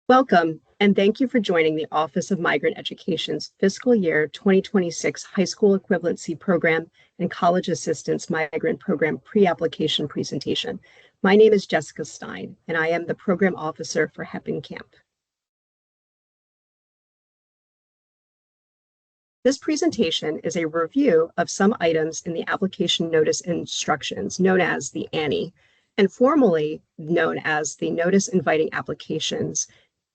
Welcome, and thank you for joining the Office of Migrant Education's Fiscal Year 2026 High School Equivalency Program and College Assistance Migrant Program pre-application presentation. My name is Jessica Stein, and I am the Program Officer for HEP and CAMP. This presentation is a review of some items in the application notice instructions, known as the ANI, and formally known as the Notice Inviting Applications,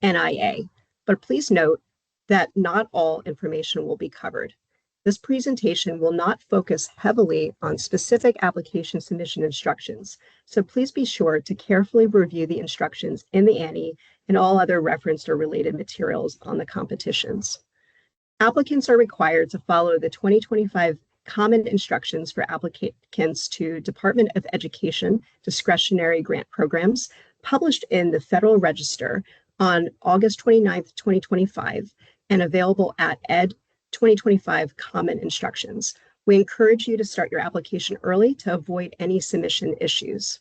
NIA, but please note that not all information will be covered. This presentation will not focus heavily on specific application submission instructions, so please be sure to carefully review the instructions in the ANI and all other referenced or related materials on the competitions. Applicants are required to follow the 2025 Common Instructions for Applicants to Department of Education Discretionary Grant Programs, published in the Federal Register on August 29, 2025, and available at Ed 2025 Common Instructions. We encourage you to start your application early to avoid any submission issues.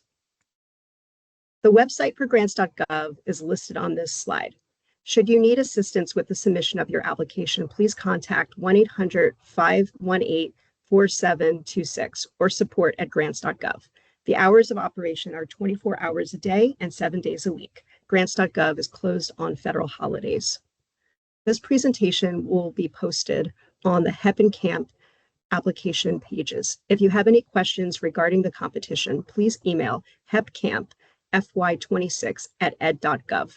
The website for grants.gov is listed on this slide. Should you need assistance with the submission of your application, please contact 1-800-518-4726 or support@grants.gov. The hours of operation are 24 hours a day and 7 days a week. Grants.gov is closed on federal holidays. This presentation will be posted on the HEP and CAMP application pages. If you have any questions regarding the competition, please email hepcampfy26@ed.gov.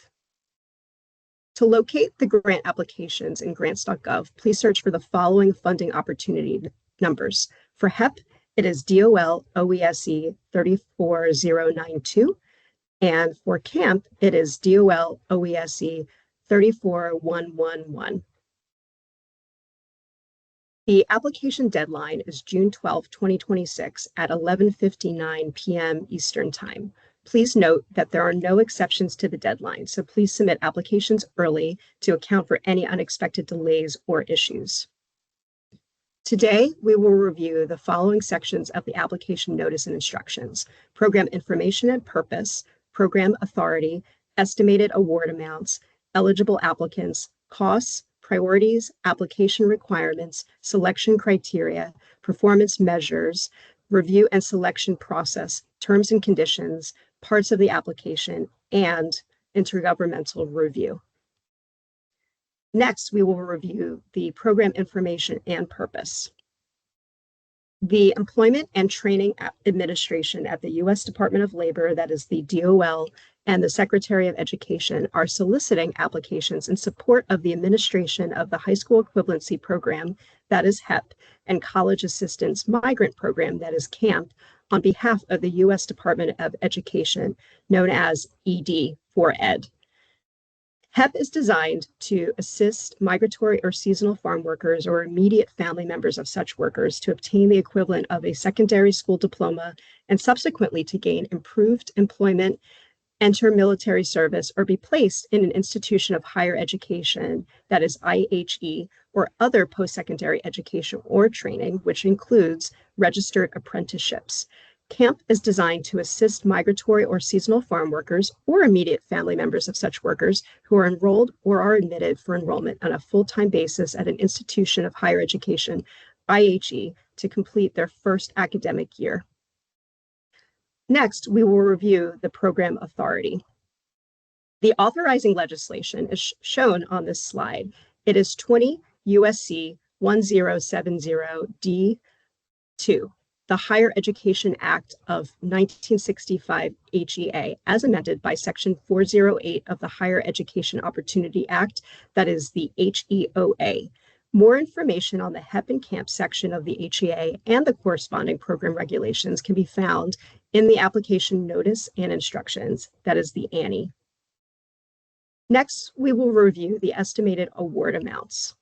To locate the grant applications in grants.gov, please search for the following funding opportunity numbers. For HEP, it is DOL OESE 34092, and for CAMP, it is DOL OESE 34111. The application deadline is June 12, 2026 at 11:59 p.m. Eastern Time. Please note that there are no exceptions to the deadline, so please submit applications early to account for any unexpected delays or issues. Today, we will review the following sections of the application notice and instructions: program information and purpose, program authority, estimated award amounts, eligible applicants, costs, priorities, application requirements, selection criteria, performance measures, review and selection process, terms and conditions, parts of the application, and intergovernmental review. Next, we will review the program information and purpose. The Employment and Training Administration at the U.S. Department of Labor, that is the DOL, and the Secretary of Education are soliciting applications in support of the administration of the High School Equivalency Program, that is HEP, and College Assistance Migrant Program, that is CAMP, on behalf of the U.S. Department of Education, known as ED for ED. HEP is designed to assist migratory or seasonal farm workers or immediate family members of such workers to obtain the equivalent of a secondary school diploma and subsequently to gain improved employment, enter military service, or be placed in an institution of higher education, that is IHE, or other post-secondary education or training, which includes registered apprenticeships. CAMP is designed to assist migratory or seasonal farm workers or immediate family members of such workers who are enrolled or are admitted for enrollment on a full-time basis at an institution of higher education, IHE, to complete their first academic year. Next, we will review the program authority. The authorizing legislation is shown on this slide. It is 20 U.S.C. 1070 D2, the Higher Education Act of 1965 HEA, as amended by Section 408 of the Higher Education Opportunity Act, that is the HEOA. More information on the HEP and CAMP section of the HEA and the corresponding program regulations can be found in the application notice and instructions, that is the ANI. Next, we will review the estimated award amounts.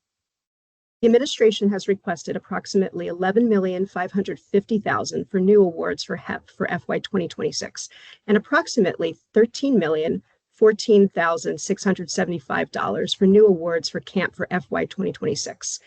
The administration has requested approximately $11,550,000 for new awards for HEP for FY 2026 and approximately $13,014,675 for new awards for CAMP for FY 2026.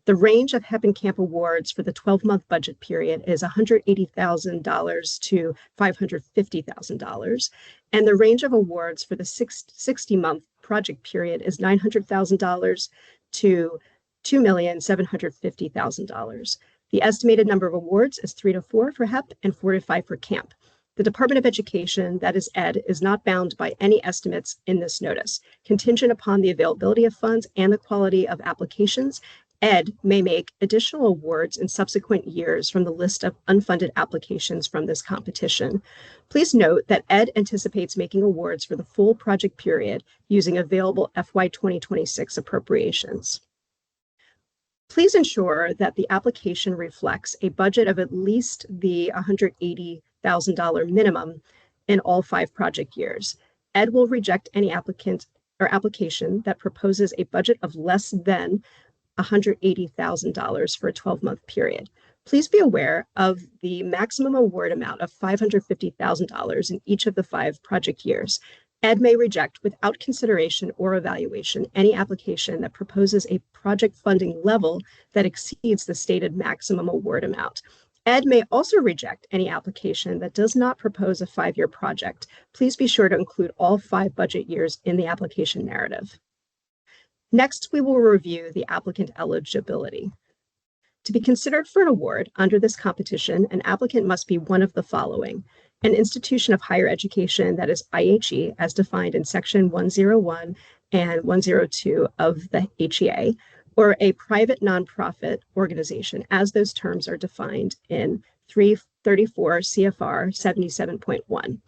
The range of HEP and CAMP awards for the 12-month budget period is $180,000 to $550,000. And the range of awards for the 60-month project period is $900,000 to $2,750,000. The estimated number of awards is 3 to 4 for HEP and 4 to 5 for CAMP. The Department of Education, that is ED, is not bound by any estimates in this notice. Contingent upon the availability of funds and the quality of applications, ED may make additional awards in subsequent years from the list of unfunded applications from this competition. Please note that ED anticipates making awards for the full project period using available FY 2026 appropriations. Please ensure that the application reflects a budget of at least the $180,000 minimum in all 5 project years. ED will reject any applicant or application that proposes a budget of less than $180,000 for a 12-month period. Please be aware of the maximum award amount of $550,000 in each of the 5 project years. ED may reject without consideration or evaluation any application that proposes a project funding level that exceeds the stated maximum award amount. ED may also reject any application that does not propose a 5-year project. Please be sure to include all 5 budget years in the application narrative. Next, we will review the applicant eligibility. To be considered for an award under this competition, an applicant must be one of the following: an institution of higher education that is IHE as defined in Section 101 and 102 of the HEA, or a private nonprofit organization as those terms are defined in 334 CFR 77.1.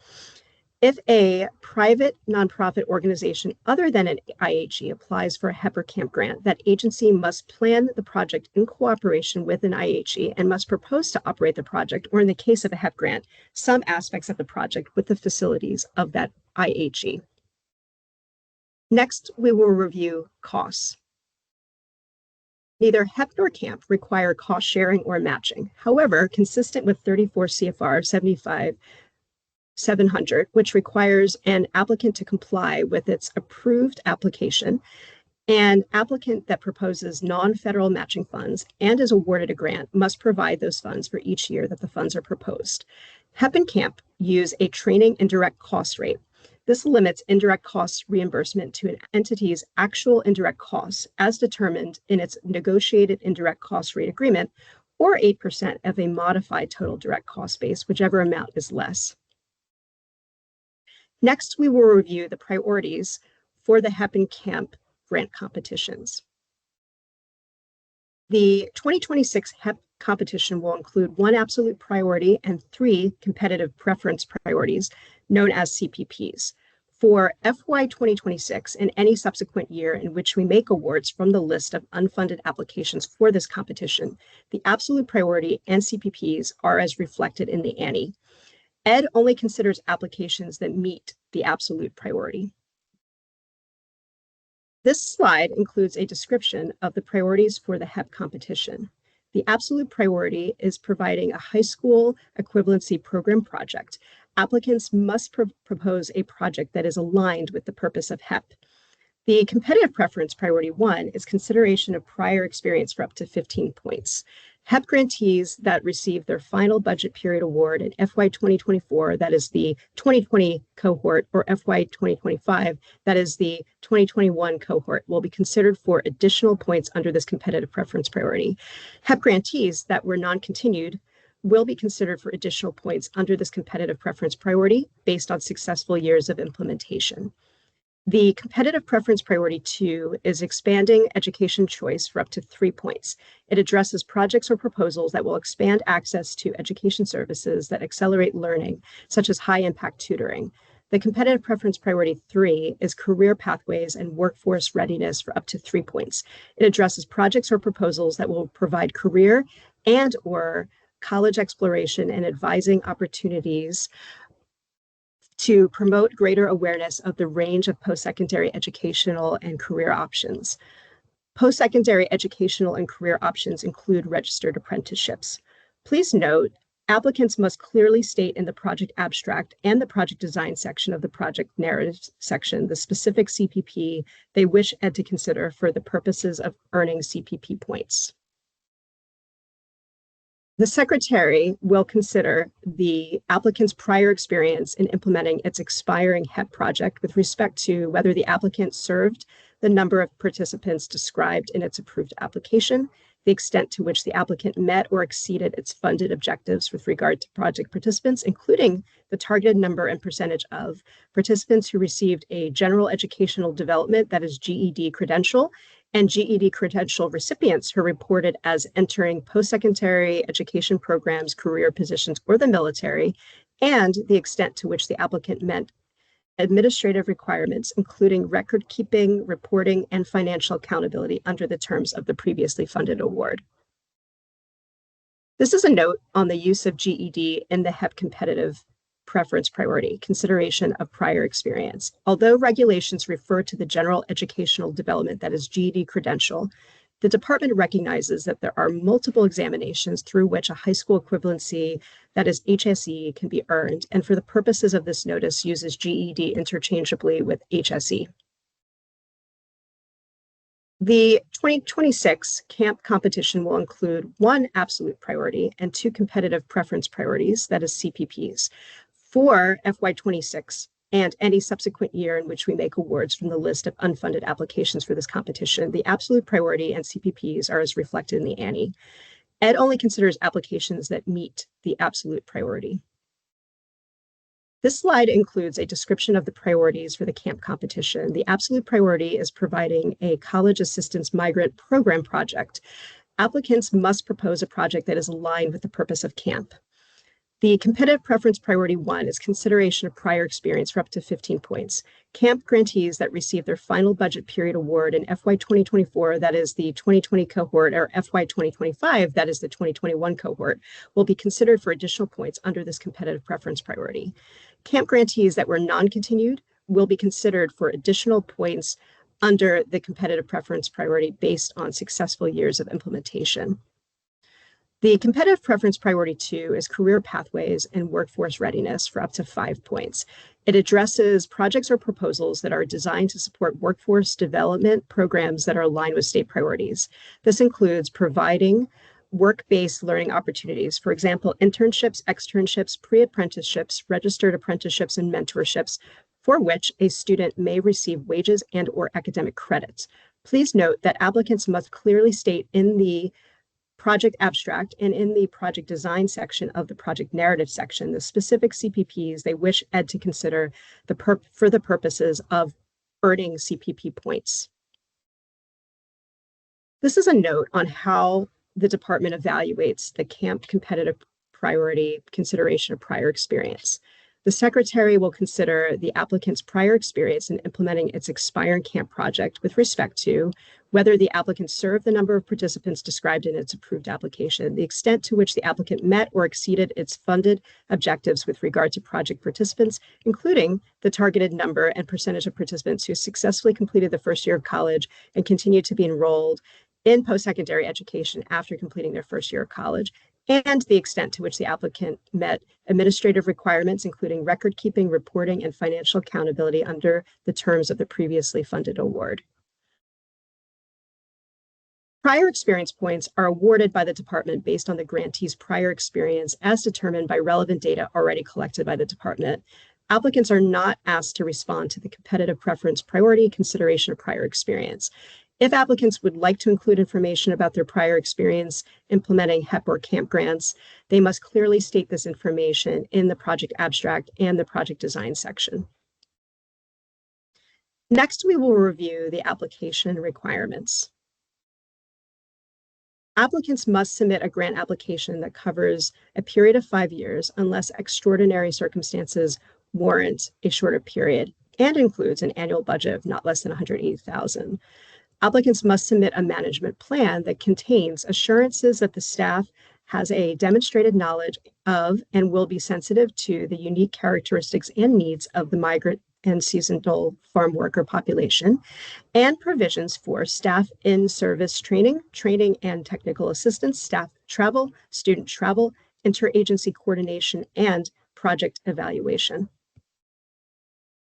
If a private nonprofit organization other than an IHE applies for a HEP or CAMP grant, that agency must plan the project in cooperation with an IHE and must propose to operate the project, or in the case of a HEP grant, some aspects of the project with the facilities of that IHE. Next, we will review costs. Neither HEP nor CAMP require cost sharing or matching. However, consistent with 34 CFR 700, which requires an applicant to comply with its approved application, an applicant that proposes non-federal matching funds and is awarded a grant must provide those funds for each year that the funds are proposed. HEP and CAMP use a training indirect cost rate. This limits indirect cost reimbursement to an entity's actual indirect costs as determined in its negotiated indirect cost rate agreement, or 8% of a modified total direct cost base, whichever amount is less. Next, we will review the priorities for the HEP and CAMP grant competitions. The 2026 HEP competition will include 1 absolute priority and 3 competitive preference priorities, known as CPPs. For FY 2026 and any subsequent year in which we make awards from the list of unfunded applications for this competition, the absolute priority and CPPs are as reflected in the ANI. ED only considers applications that meet the absolute priority. This slide includes a description of the priorities for the HEP competition. The absolute priority is providing a high school equivalency program project. Applicants must propose a project that is aligned with the purpose of HEP. The competitive preference priority 1 is consideration of prior experience for up to 15 points. HEP grantees that receive their final budget period award in FY 2024, that is the 2020 cohort, or FY 2025, that is the 2021 cohort, will be considered for additional points under this competitive preference priority. HEP grantees that were non-continued will be considered for additional points under this competitive preference priority based on successful years of implementation. The competitive preference priority 2 is expanding education choice for up to 3 points. It addresses projects or proposals that will expand access to education services that accelerate learning, such as high impact tutoring. The competitive preference priority 3 is career pathways and workforce readiness for up to 3 points. It addresses projects or proposals that will provide career and or college exploration and advising opportunities to promote greater awareness of the range of post-secondary educational and career options. Post-secondary educational and career options include registered apprenticeships. Please note, applicants must clearly state in the project abstract and the project design section of the project narrative section the specific CPP they wish ED to consider for the purposes of earning CPP points. The Secretary will consider the applicant's prior experience in implementing its expiring HEP project with respect to whether the applicant served the number of participants described in its approved application, the extent to which the applicant met or exceeded its funded objectives with regard to project participants, including the targeted number and percentage of participants who received a general educational development, that is GED credential, and GED credential recipients who reported as entering post-secondary education programs, career positions, or the military, and the extent to which the applicant met administrative requirements, including record keeping, reporting, and financial accountability under the terms of the previously funded award. This is a note on the use of GED in the HEP competitive preference priority, consideration of prior experience. Although regulations refer to the general educational development, that is GED credential, the department recognizes that there are multiple examinations through which a high school equivalency, that is HSE, can be earned, and for the purposes of this notice uses GED interchangeably with HSE. The 2026 camp competition will include 1 absolute priority and 2 competitive preference priorities, that is CPPs, for FY26 and any subsequent year in which we make awards from the list of unfunded applications for this competition. The absolute priority and CPPs are as reflected in the ANI. Ed only considers applications that meet the absolute priority. This slide includes a description of the priorities for the camp competition. The absolute priority is providing a College Assistance Migrant Program project. Applicants must propose a project that is aligned with the purpose of camp. The competitive preference priority 1 is consideration of prior experience for up to 15 points. Camp grantees that receive their final budget period award in FY 2024, that is the 2020 cohort, or FY 2025, that is the 2021 cohort, will be considered for additional points under this competitive preference priority. Camp grantees that were non-continued will be considered for additional points under the competitive preference priority based on successful years of implementation. The competitive preference priority 2 is career pathways and workforce readiness for up to 5 points. It addresses projects or proposals that are designed to support workforce development programs that are aligned with state priorities. This includes providing work-based learning opportunities, for example, internships, externships, pre-apprenticeships, registered apprenticeships, and mentorships, for which a student may receive wages and/or academic credits. Please note that applicants must clearly state in the project abstract and in the project design section of the project narrative section the specific CPPs they wish Ed to consider for the purposes of earning CPP points. This is a note on how the department evaluates the camp competitive priority consideration of prior experience. The Secretary will consider the applicant's prior experience in implementing its expiring camp project with respect to whether the applicant served the number of participants described in its approved application, the extent to which the applicant met or exceeded its funded objectives with regard to project participants, including the targeted number and percentage of participants who successfully completed the first year of college and continued to be enrolled in post-secondary education after completing their first year of college, and the extent to which the applicant met administrative requirements, including record keeping, reporting, and financial accountability under the terms of the previously funded award. Prior experience points are awarded by the department based on the grantee's prior experience as determined by relevant data already collected by the department. Applicants are not asked to respond to the competitive preference priority consideration of prior experience. If applicants would like to include information about their prior experience implementing HEP or CAMP grants, they must clearly state this information in the project abstract and the project design section. Next, we will review the application requirements. Applicants must submit a grant application that covers a period of 5 years unless extraordinary circumstances warrant a shorter period and includes an annual budget of not less than $180,000. Applicants must submit a management plan that contains assurances that the staff has a demonstrated knowledge of and will be sensitive to the unique characteristics and needs of the migrant and seasonal farm worker population, and provisions for staff in service training and technical assistance, staff travel, student travel, interagency coordination, and project evaluation.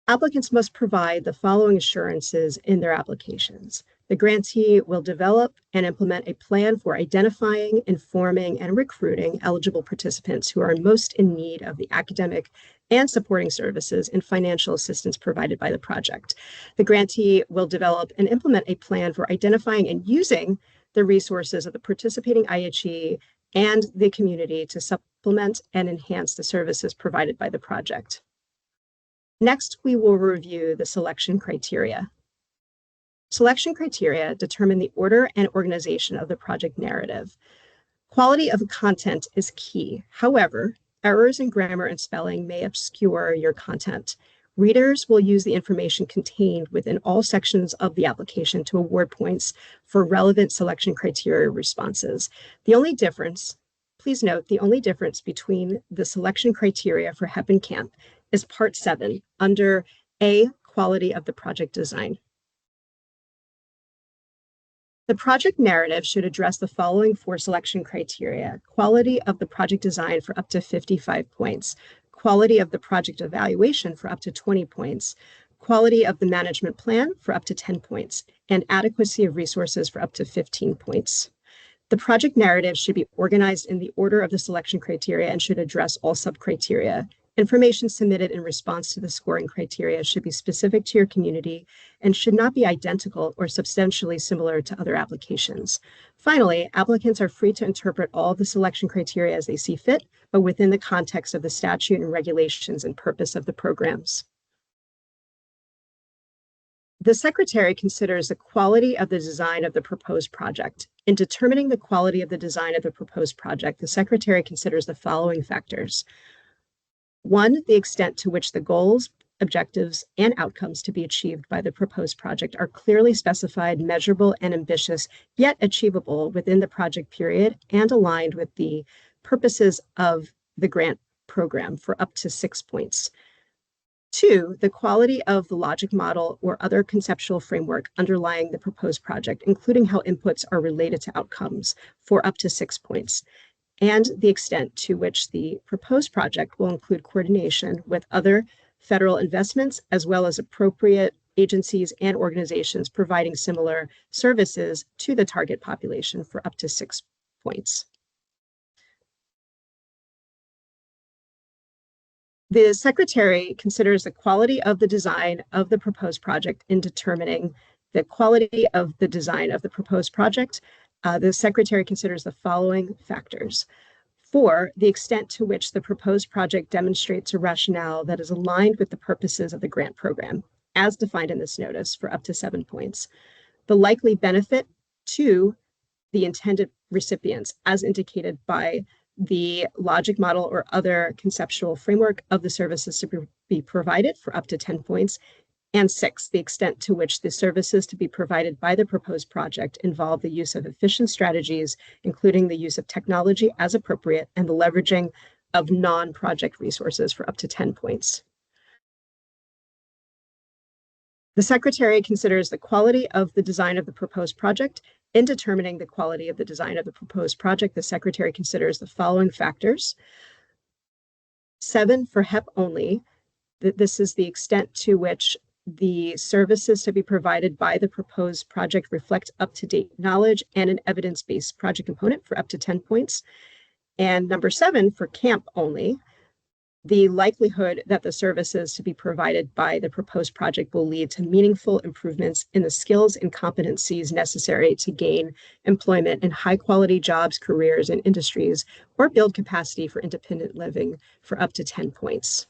Applicants must provide the following assurances in their applications. The grantee will develop and implement a plan for identifying, informing, and recruiting eligible participants who are most in need of the academic and supporting services and financial assistance provided by the project. The grantee will develop and implement a plan for identifying and using the resources of the participating IHE and the community to supplement and enhance the services provided by the project. Next, we will review the selection criteria. Selection criteria determine the order and organization of the project narrative. Quality of content is key. However, errors in grammar and spelling may obscure your content. Readers will use the information contained within all sections of the application to award points for relevant selection criteria responses. Please note, the only difference between the selection criteria for HEP and CAMP is Part 7 under A, Quality of the Project Design. The project narrative should address the following 4 selection criteria: quality of the project design for up to 55 points, quality of the project evaluation for up to 20 points, quality of the management plan for up to 10 points, and adequacy of resources for up to 15 points. The project narrative should be organized in the order of the selection criteria and should address all sub-criteria. Information submitted in response to the scoring criteria should be specific to your community and should not be identical or substantially similar to other applications. Finally, applicants are free to interpret all of the selection criteria as they see fit, but within the context of the statute and regulations and purpose of the programs. The Secretary considers the quality of the design of the proposed project. In determining the quality of the design of the proposed project, the Secretary considers the following factors. 1, the extent to which the goals, objectives, and outcomes to be achieved by the proposed project are clearly specified, measurable, and ambitious, yet achievable within the project period and aligned with the purposes of the grant program for up to 6 points. 2, the quality of the logic model or other conceptual framework underlying the proposed project, including how inputs are related to outcomes, for up to 6 points, and the extent to which the proposed project will include coordination with other federal investments, as well as appropriate agencies and organizations providing similar services to the target population, for up to 6 points. The Secretary considers the quality of the design of the proposed project in determining the quality of the design of the proposed project. The Secretary considers the following factors. 4, the extent to which the proposed project demonstrates a rationale that is aligned with the purposes of the grant program, as defined in this notice, for up to 7 points. The likely benefit to the intended recipients, as indicated by the logic model or other conceptual framework of the services to be provided, for up to 10 points. And 6, the extent to which the services to be provided by the proposed project involve the use of efficient strategies, including the use of technology as appropriate and the leveraging of non-project resources, for up to 10 points. The Secretary considers the quality of the design of the proposed project. In determining the quality of the design of the proposed project, the Secretary considers the following factors. 7, for HEP only, this is the extent to which the services to be provided by the proposed project reflect up-to-date knowledge and an evidence-based project component, for up to 10 points. And number 7, for CAMP only, the likelihood that the services to be provided by the proposed project will lead to meaningful improvements in the skills and competencies necessary to gain employment in high-quality jobs, careers, and industries, or build capacity for independent living, for up to 10 points.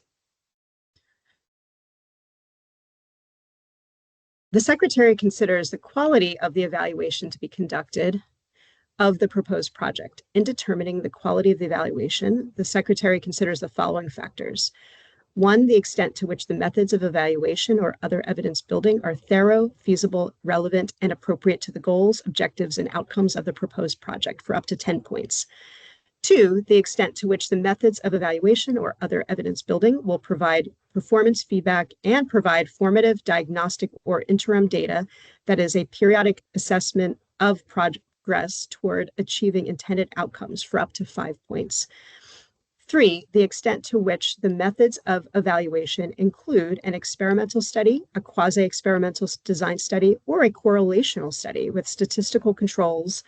The Secretary considers the quality of the evaluation to be conducted of the proposed project. In determining the quality of the evaluation, the Secretary considers the following factors. 1, the extent to which the methods of evaluation or other evidence building are thorough, feasible, relevant, and appropriate to the goals, objectives, and outcomes of the proposed project, for up to 10 points. 2, the extent to which the methods of evaluation or other evidence building will provide performance feedback and provide formative diagnostic or interim data that is a periodic assessment of progress toward achieving intended outcomes, for up to 5 points. 3, the extent to which the methods of evaluation include an experimental study, a quasi-experimental design study, or a correlational study with statistical controls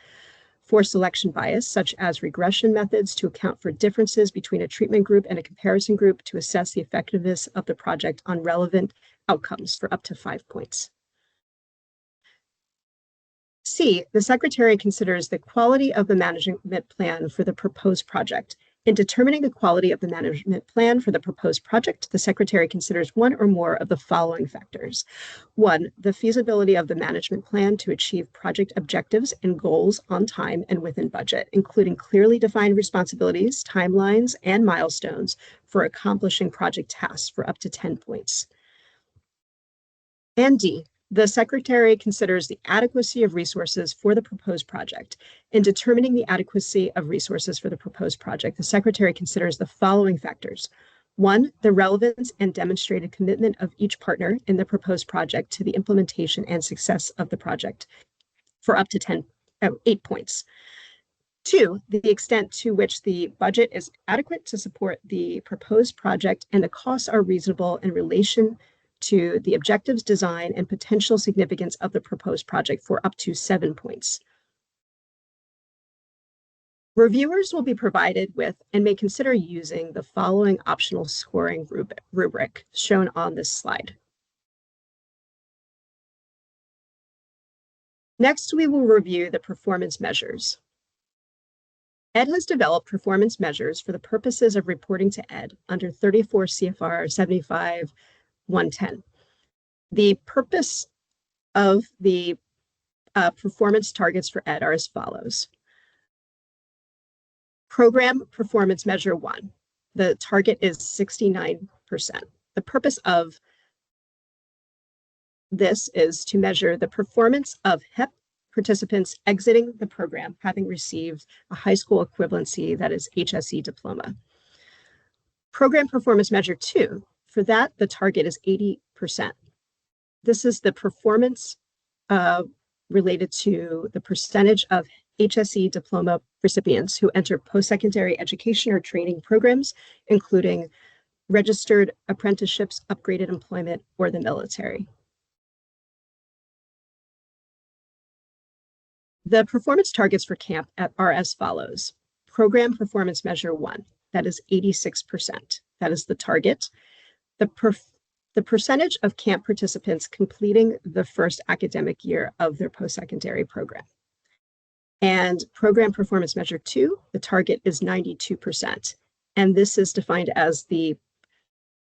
for selection bias, such as regression methods to account for differences between a treatment group and a comparison group to assess the effectiveness of the project on relevant outcomes for up to 5 points. C, the Secretary considers the quality of the management plan for the proposed project. In determining the quality of the management plan for the proposed project, the Secretary considers one or more of the following factors. 1, the feasibility of the management plan to achieve project objectives and goals on time and within budget, including clearly defined responsibilities, timelines, and milestones for accomplishing project tasks for up to 10 points. And D, the Secretary considers the adequacy of resources for the proposed project. In determining the adequacy of resources for the proposed project, the Secretary considers the following factors. 1, the relevance and demonstrated commitment of each partner in the proposed project to the implementation and success of the project for up to 8 points. 2, the extent to which the budget is adequate to support the proposed project and the costs are reasonable in relation to the objectives, design, and potential significance of the proposed project for up to 7 points. Reviewers will be provided with and may consider using the following optional scoring rubric shown on this slide. Next, we will review the performance measures. ED has developed performance measures for the purposes of reporting to ED under 34 CFR 75-110. The purpose of the performance targets for ED are as follows. Program Performance Measure 1. The target is 69%. The purpose of this is to measure the performance of HEP participants exiting the program having received a high school equivalency, that is HSE diploma. Program Performance Measure 2. For that, the target is 80%. This is the performance related to the percentage of HSE diploma recipients who enter post-secondary education or training programs, including registered apprenticeships, upgraded employment, or the military. The performance targets for CAMP are as follows. Program Performance Measure 1, that is 86%. That is the target. The percentage of CAMP participants completing the first academic year of their post-secondary program. And Program Performance Measure 2, the target is 92%. And this is defined as the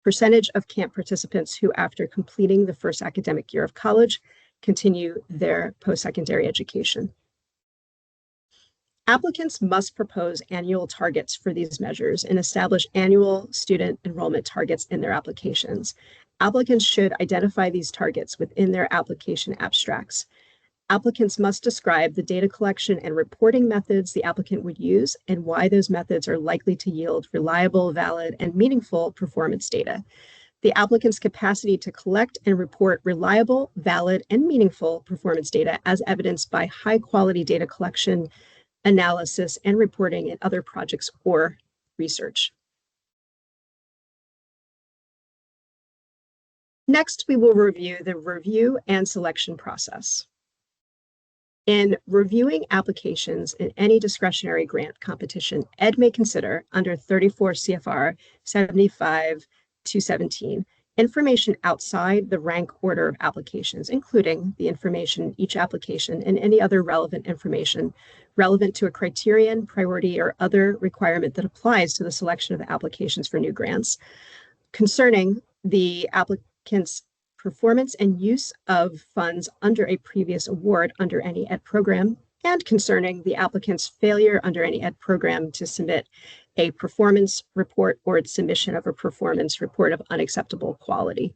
percentage of CAMP participants who, after completing the first academic year of college, continue their post-secondary education. Applicants must propose annual targets for these measures and establish annual student enrollment targets in their applications. Applicants should identify these targets within their application abstracts. Applicants must describe the data collection and reporting methods the applicant would use and why those methods are likely to yield reliable, valid, and meaningful performance data. The applicant's capacity to collect and report reliable, valid, and meaningful performance data as evidenced by high-quality data collection, analysis, and reporting in other projects or research. Next, we will review the review and selection process. In reviewing applications in any discretionary grant competition, ED may consider, under 34 CFR 75-217, information outside the rank order of applications, including the information in each application and any other relevant information relevant to a criterion, priority, or other requirement that applies to the selection of applications for new grants, concerning the applicant's performance and use of funds under a previous award under any ED program, and concerning the applicant's failure under any ED program to submit a performance report or its submission of a performance report of unacceptable quality.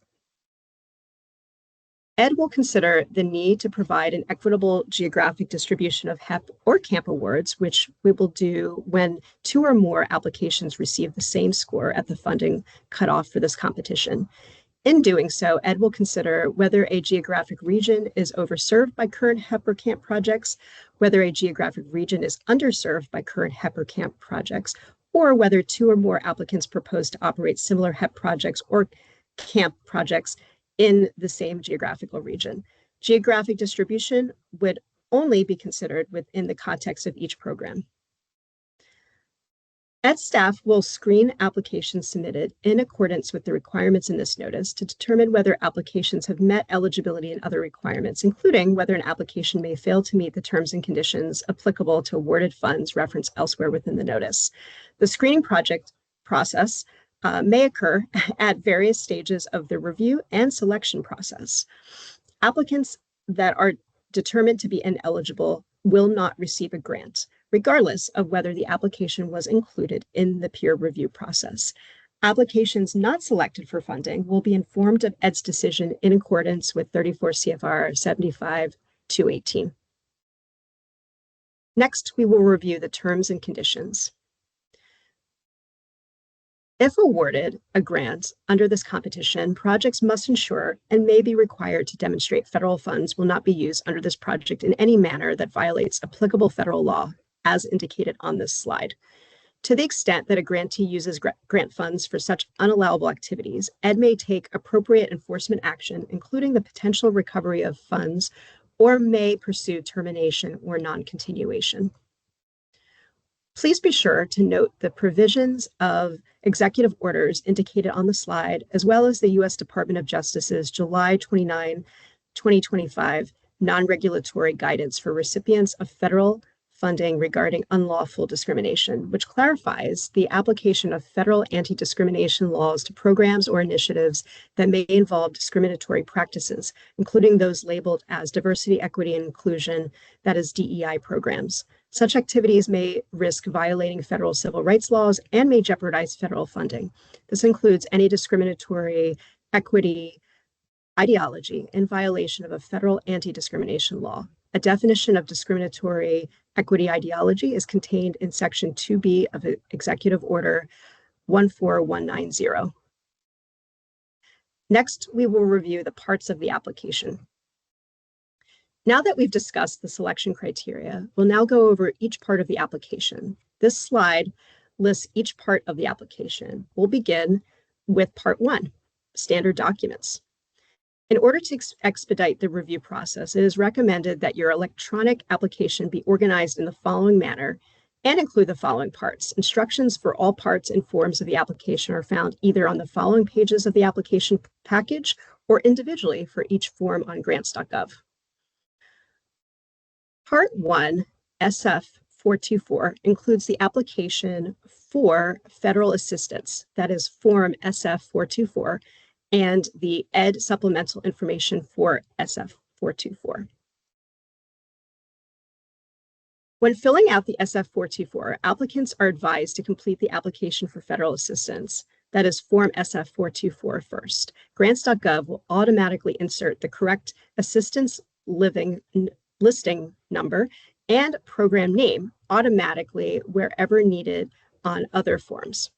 ED will consider the need to provide an equitable geographic distribution of HEP or CAMP awards, which we will do when 2 or more applications receive the same score at the funding cutoff for this competition. In doing so, ED will consider whether a geographic region is overserved by current HEP or CAMP projects, whether a geographic region is underserved by current HEP or CAMP projects, or whether 2 or more applicants propose to operate similar HEP projects or camp projects in the same geographical region. Geographic distribution would only be considered within the context of each program. Ed staff will screen applications submitted in accordance with the requirements in this notice to determine whether applications have met eligibility and other requirements, including whether an application may fail to meet the terms and conditions applicable to awarded funds referenced elsewhere within the notice. The screening process may occur at various stages of the review and selection process. Applicants that are determined to be ineligible will not receive a grant, regardless of whether the application was included in the peer review process. Applications not selected for funding will be informed of ED's decision in accordance with 34 CFR 75-218. Next, we will review the terms and conditions. If awarded a grant under this competition, projects must ensure and may be required to demonstrate federal funds will not be used under this project in any manner that violates applicable federal law, as indicated on this slide. To the extent that a grantee uses grant funds for such unallowable activities, ED may take appropriate enforcement action, including the potential recovery of funds, or may pursue termination or non-continuation. Please be sure to note the provisions of executive orders indicated on the slide, as well as the U.S. Department of Justice's July 29, 2025 non-regulatory guidance for recipients of federal funding regarding unlawful discrimination, which clarifies the application of federal anti-discrimination laws to programs or initiatives that may involve discriminatory practices, including those labeled as diversity, equity, and inclusion, that is DEI programs. Such activities may risk violating federal civil rights laws and may jeopardize federal funding. This includes any discriminatory equity ideology in violation of a federal anti-discrimination law. A definition of discriminatory equity ideology is contained in Section 2B of Executive Order 14190. Next, we will review the parts of the application. Now that we've discussed the selection criteria, we'll now go over each part of the application. This slide lists each part of the application. We'll begin with Part 1, Standard Documents. In order to expedite the review process, it is recommended that your electronic application be organized in the following manner and include the following parts. Instructions for all parts and forms of the application are found either on the following pages of the application package or individually for each form on grants.gov. Part 1, SF 424, includes the application for federal assistance, that is Form SF 424, and the ED supplemental information for SF 424. When filling out the SF 424, applicants are advised to complete the application for federal assistance, that is Form SF 424 first. Grants.gov will automatically insert the correct assistance living listing number and program name automatically wherever needed on other forms.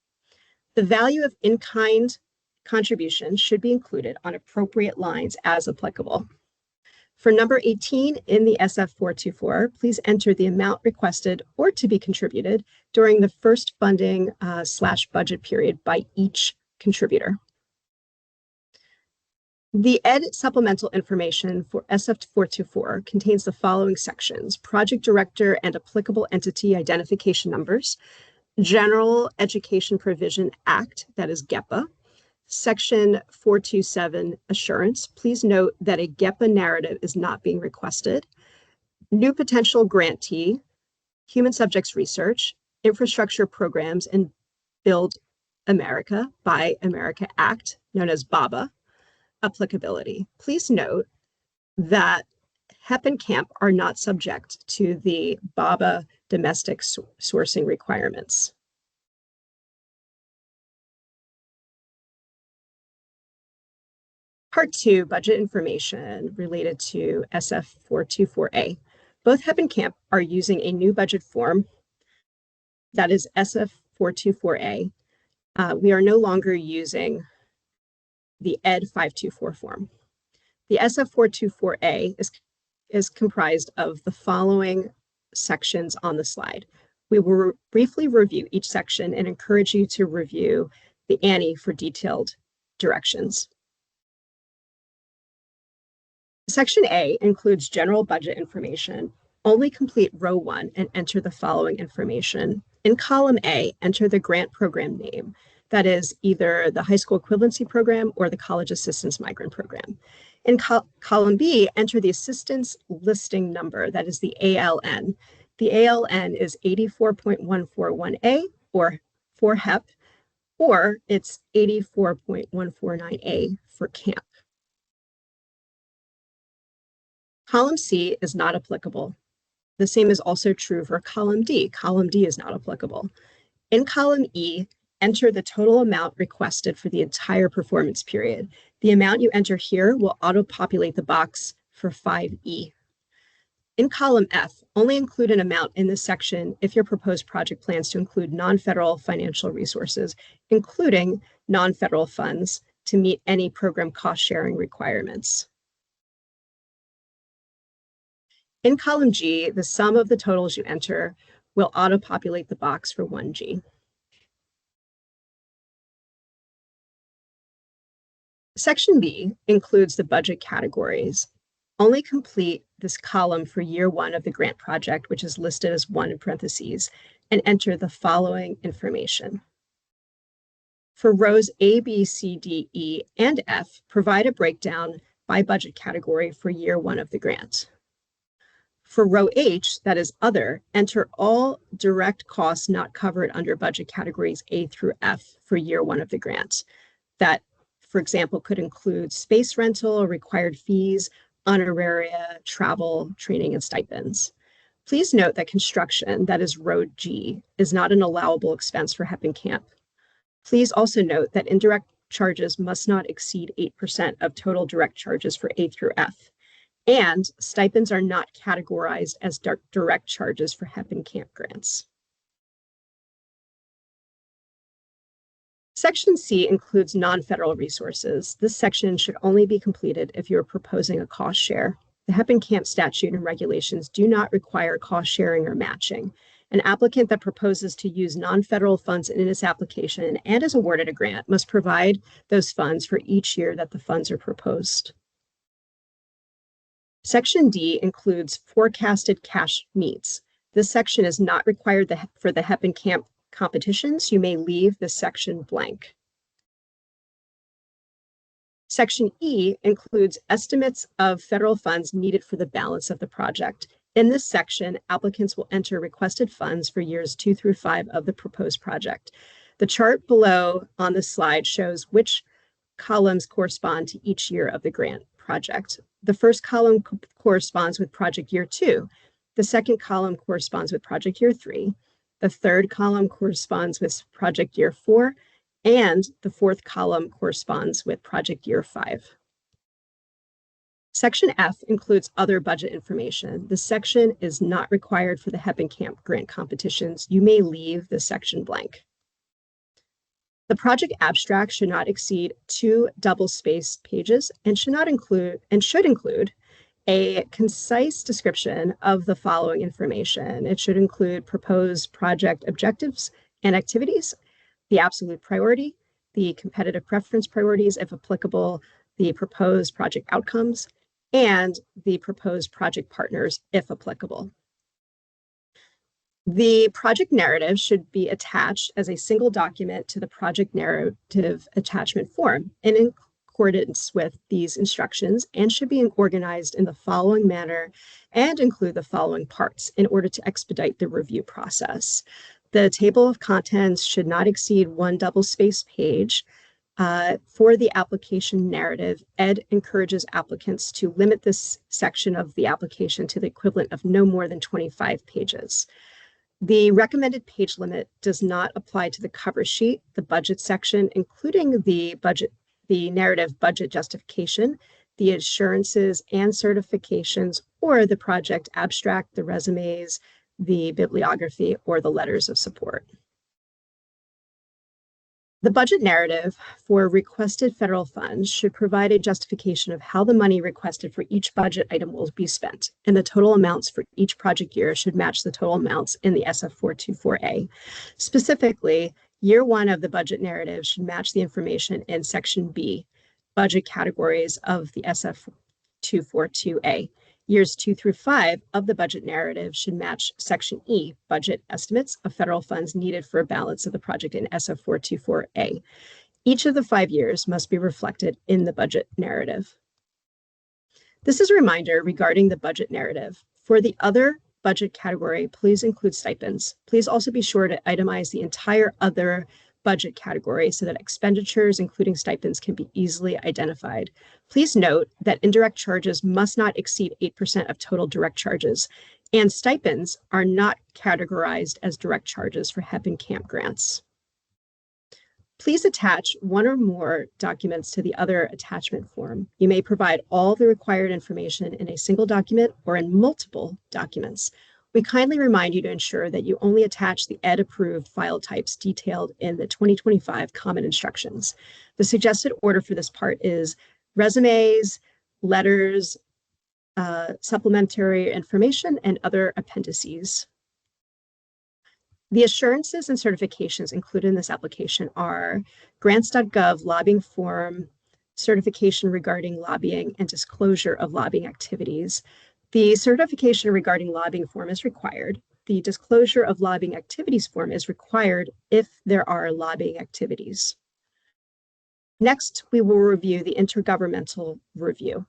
The value of in-kind contributions should be included on appropriate lines as applicable. For number 18 in the SF 424, please enter the amount requested or to be contributed during the first funding / budget period by each contributor. The ED supplemental information for SF 424 contains the following sections: project director and applicable entity identification numbers, General Education Provision Act, that is GEPA, Section 427 assurance. Please note that a GEPA narrative is not being requested. New potential grantee, human subjects research, infrastructure programs, and Build America, Buy America Act, known as BABA, applicability. Please note that HEP and CAMP are not subject to the BABA domestic sourcing requirements. Part 2, budget information related to SF 424A. Both HEP and CAMP are using a new budget form, that is SF 424A. We are no longer using the ED 524 form. The SF 424A is comprised of the following sections on the slide: We will briefly review each section and encourage you to review the ANI for detailed directions. Section A includes general budget information. Only complete row 1 and enter the following information. In column A, enter the grant program name. That is either the High School Equivalency Program or the College Assistance Migrant Program. In column B, enter the assistance listing number. That is the ALN. The ALN is 84.141A or for HEP, or it's 84.149A for CAMP. Column C is not applicable. The same is also true for column D. Column D is not applicable. In column E, enter the total amount requested for the entire performance period. The amount you enter here will auto-populate the box for 5E. In column F, only include an amount in this section if your proposed project plans to include non-federal financial resources, including non-federal funds, to meet any program cost-sharing requirements. In column G, the sum of the totals you enter will auto-populate the box for 1G. Section B includes the budget categories. Only complete this column for year 1 of the grant project, which is listed as 1 in parentheses, and enter the following information. For rows A, B, C, D, E, and F, provide a breakdown by budget category for year 1 of the grant. For row H, that is other, enter all direct costs not covered under budget categories A through F for year 1 of the grant. That, for example, could include space rental, required fees, honoraria, travel, training, and stipends. Please note that construction, that is row G, is not an allowable expense for HEP and CAMP. Please also note that indirect charges must not exceed 8% of total direct charges for A through F. And stipends are not categorized as direct charges for HEP and CAMP grants. Section C includes non-federal resources. This section should only be completed if you are proposing a cost share. The HEP and CAMP statute and regulations do not require cost sharing or matching. An applicant that proposes to use non-federal funds in its application and is awarded a grant must provide those funds for each year that the funds are proposed. Section D includes forecasted cash needs. This section is not required for the HEP and CAMP competitions. You may leave this section blank. Section E includes estimates of federal funds needed for the balance of the project. In this section, applicants will enter requested funds for years 2 through 5 of the proposed project. The chart below on the slide shows which columns correspond to each year of the grant project. The first column corresponds with project year 2. The second column corresponds with project year 3. The third column corresponds with project year 4, and the fourth column corresponds with project year 5. Section F includes other budget information. This section is not required for the HEP and CAMP grant competitions. You may leave this section blank. The project abstract should not exceed 2 double-spaced pages and should include a concise description of the following information. It should include proposed project objectives and activities, the absolute priority, the competitive preference priorities, if applicable, the proposed project outcomes, and the proposed project partners, if applicable. The project narrative should be attached as a single document to the project narrative attachment form in accordance with these instructions, and should be organized in the following manner and include the following parts in order to expedite the review process. The table of contents should not exceed 1 double-spaced page. For the application narrative, ED encourages applicants to limit this section of the application to the equivalent of no more than 25 pages. The recommended page limit does not apply to the cover sheet, the budget section, including the narrative budget justification, the assurances and certifications, or the project abstract, the resumes, the bibliography, or the letters of support. The budget narrative for requested federal funds should provide a justification of how the money requested for each budget item will be spent, and the total amounts for each project year should match the total amounts in the SF424A. Specifically, year one of the budget narrative should match the information in Section B, budget categories of the SF242A. Years 2 through 5 of the budget narrative should match Section E, budget estimates of federal funds needed for a balance of the project in SF424A. Each of the 5 years must be reflected in the budget narrative. This is a reminder regarding the budget narrative. For the other budget category, please include stipends. Please also be sure to itemize the entire other budget category so that expenditures, including stipends, can be easily identified. Please note that indirect charges must not exceed 8% of total direct charges, and stipends are not categorized as direct charges for HEP and CAMP grants. Please attach one or more documents to the other attachment form. You may provide all the required information in a single document or in multiple documents. We kindly remind you to ensure that you only attach the ED-approved file types detailed in the 2025 Common Instructions. The suggested order for this part is resumes, letters, supplementary information, and other appendices. The assurances and certifications included in this application are grants.gov lobbying form, certification regarding lobbying, and disclosure of lobbying activities. The certification regarding lobbying form is required. The disclosure of lobbying activities form is required if there are lobbying activities. Next, we will review the intergovernmental review.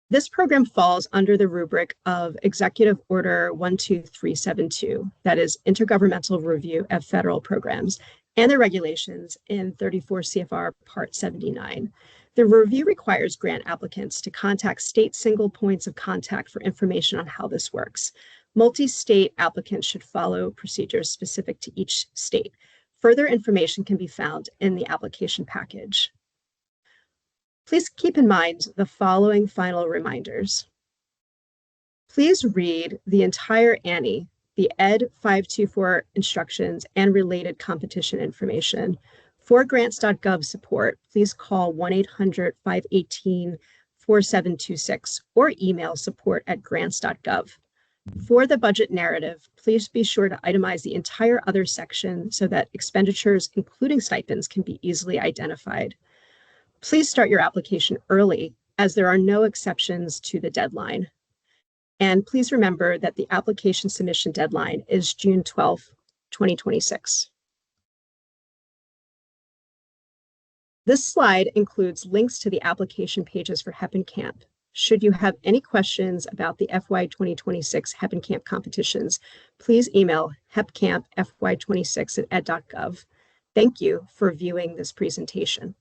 This program falls under the rubric of Executive Order 12372, that is Intergovernmental Review of Federal Programs, and the regulations in 34 CFR Part 79. The review requires grant applicants to contact state single points of contact for information on how this works. Multi-state applicants should follow procedures specific to each state. Further information can be found in the application package. Please keep in mind the following final reminders. Please read the entire ANI, the ED 524 instructions, and related competition information. For grants.gov support, please call 1-800-518-4726 or email support@grants.gov. For the budget narrative, please be sure to itemize the entire other section so that expenditures, including stipends, can be easily identified. Please start your application early, as there are no exceptions to the deadline. And please remember that the application submission deadline is June 12, 2026. This slide includes links to the application pages for HEP and CAMP. Should you have any questions about the FY 2026 HEP and CAMP competitions, please email hepcampfy26@ed.gov. Thank you for viewing this presentation.